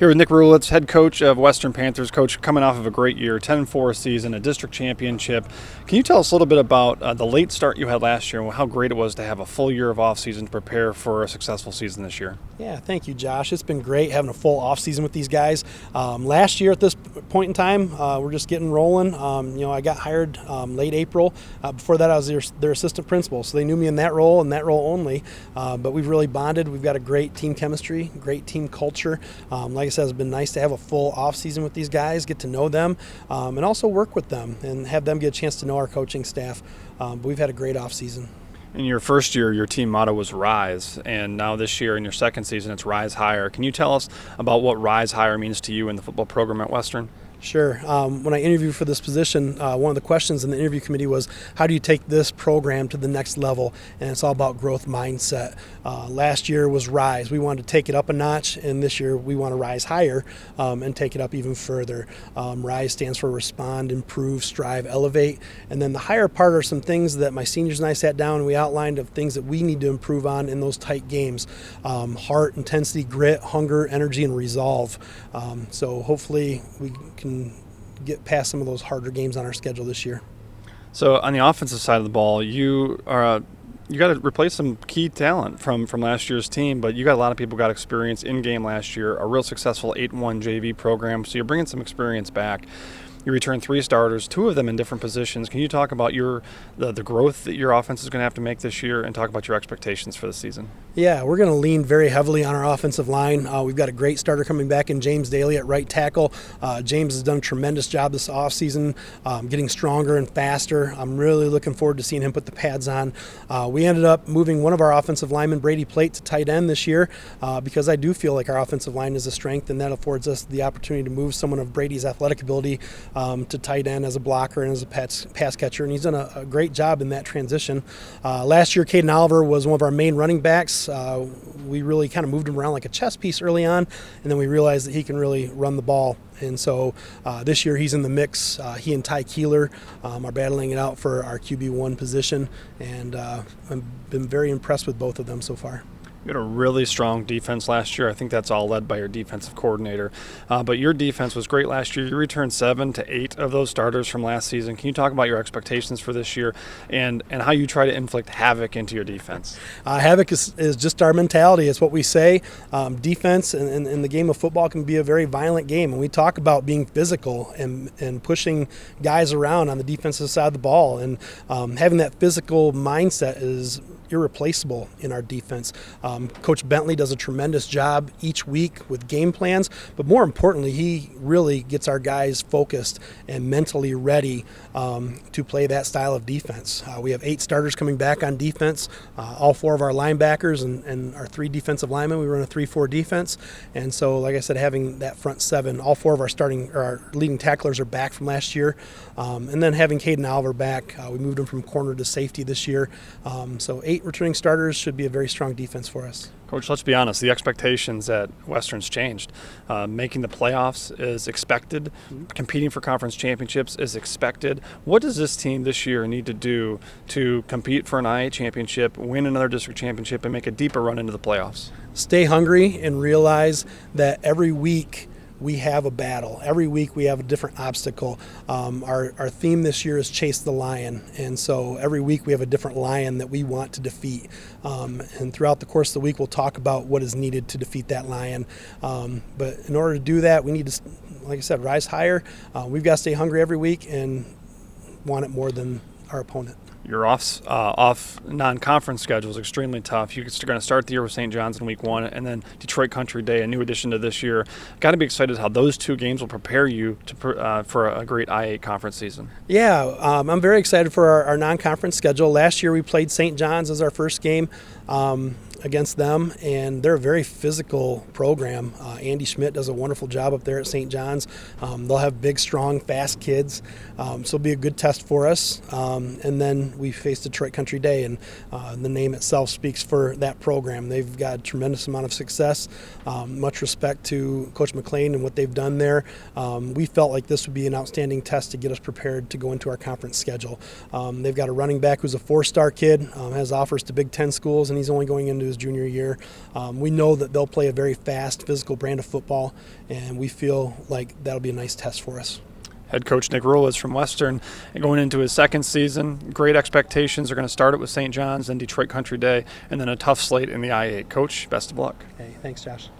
Here with Nick Rulewicz, head coach of Western Panthers. Coach, coming off of a great year, 10-4 season, a district championship. Can you tell us a little bit about the late start you had last year and how great it was to have a full year of off-season to prepare for a successful season this year? Yeah, thank you, Josh. It's been great having a full off-season with these guys. Last year at this point in time, we're just getting rolling. I got hired late April. Before that, I was their assistant principal, so they knew me in that role and that role only. But we've really bonded. We've got a great team chemistry, great team culture. Like I said, it's been nice to have a full off-season with these guys, get to know them, and also work with them and have them get a chance to know our coaching staff. But we've had a great off-season. In your first year, your team motto was Rise, and now this year in your second season, it's Rise Higher. Can you tell us about what Rise Higher means to you in the football program at Western? Sure. When I interviewed for this position, one of the questions in the interview committee was, how do you take this program to the next level? And it's all about growth mindset. Last year was Rise. We wanted to take it up a notch, and this year we want to rise higher and take it up even further. Rise stands for Respond, Improve, Strive, Elevate. And then the higher part are some things that my seniors and I sat down and we outlined of things that we need to improve on in those tight games. Heart, intensity, grit, hunger, energy, and resolve. So hopefully we can get past some of those harder games on our schedule this year. So on the offensive side of the ball, you got to replace some key talent from last year's team, but you got a lot of people got experience in game last year, a real successful 8-1 JV program, so you're bringing some experience back. You returned 3 starters, 2 of them in different positions. Can you talk about the growth that your offense is going to have to make this year and talk about your expectations for the season? Yeah, we're going to lean very heavily on our offensive line. We've got a great starter coming back in James Daly at right tackle. James has done a tremendous job this offseason, getting stronger and faster. I'm really looking forward to seeing him put the pads on. We ended up moving one of our offensive linemen, Brady Plate, to tight end this year because I do feel like our offensive line is a strength, and that affords us the opportunity to move someone of Brady's athletic ability to tight end as a blocker and as a pass catcher, and he's done a great job in that transition. Last year, Caden Oliver was one of our main running backs. We really kind of moved him around like a chess piece early on, and then we realized that he can really run the ball. And so this year he's in the mix. He and Ty Keeler are battling it out for our QB1 position, and I've been very impressed with both of them so far. You had a really strong defense last year. I think that's all led by your defensive coordinator. But your defense was great last year. You returned 7 to 8 of those starters from last season. Can you talk about your expectations for this year and how you try to inflict havoc into your defense? Havoc is just our mentality. It's what we say. Defense in the game of football can be a very violent game. And we talk about being physical and pushing guys around on the defensive side of the ball. And having that physical mindset is irreplaceable in our defense. Coach Bentley does a tremendous job each week with game plans, but more importantly, he really gets our guys focused and mentally ready to play that style of defense. We have 8 starters coming back on defense, all 4 of our linebackers and our 3 defensive linemen. We run a 3-4 defense, and so like I said, having that front 7, all 4 of our leading tacklers are back from last year, and then having Caden Oliver back, we moved him from corner to safety this year. So 8 returning starters should be a very strong defense for us. Coach, let's be honest. The expectations at Western's changed. Making the playoffs is expected. Competing for conference championships is expected. What does this team this year need to do to compete for an IA championship, win another district championship, and make a deeper run into the playoffs? Stay hungry and realize that every week we have a battle. Every week we have a different obstacle. Our theme this year is Chase the Lion, and so every week we have a different lion that we want to defeat. And throughout the course of the week we'll talk about what is needed to defeat that lion. But in order to do that, we need to, like I said, rise higher. We've got to stay hungry every week and want it more than our opponent. Your off non-conference schedule is extremely tough. You're going to start the year with St. John's in week 1, and then Detroit Country Day, a new addition to this year. Got to be excited how those 2 games will prepare you for a great I-8 conference season. Yeah, I'm very excited for our non-conference schedule. Last year we played St. John's as our first game against them, and they're a very physical program. Andy Schmidt does a wonderful job up there at St. John's. They'll have big, strong, fast kids, so it'll be a good test for us. And then we face Detroit Country Day, and the name itself speaks for that program. They've got a tremendous amount of success. Much respect to Coach McLean and what they've done there. We felt like this would be an outstanding test to get us prepared to go into our conference schedule. They've got a running back who's a 4-star kid, has offers to Big Ten schools, and he's only going into his junior year. We know that they'll play a very fast, physical brand of football, and we feel like that'll be a nice test for us. Head coach Nick Rulewicz from Western, going into his second season. Great expectations. They're going to start it with St. John's, then Detroit Country Day, and then a tough slate in the I-8. Coach, best of luck. Hey, thanks, Josh.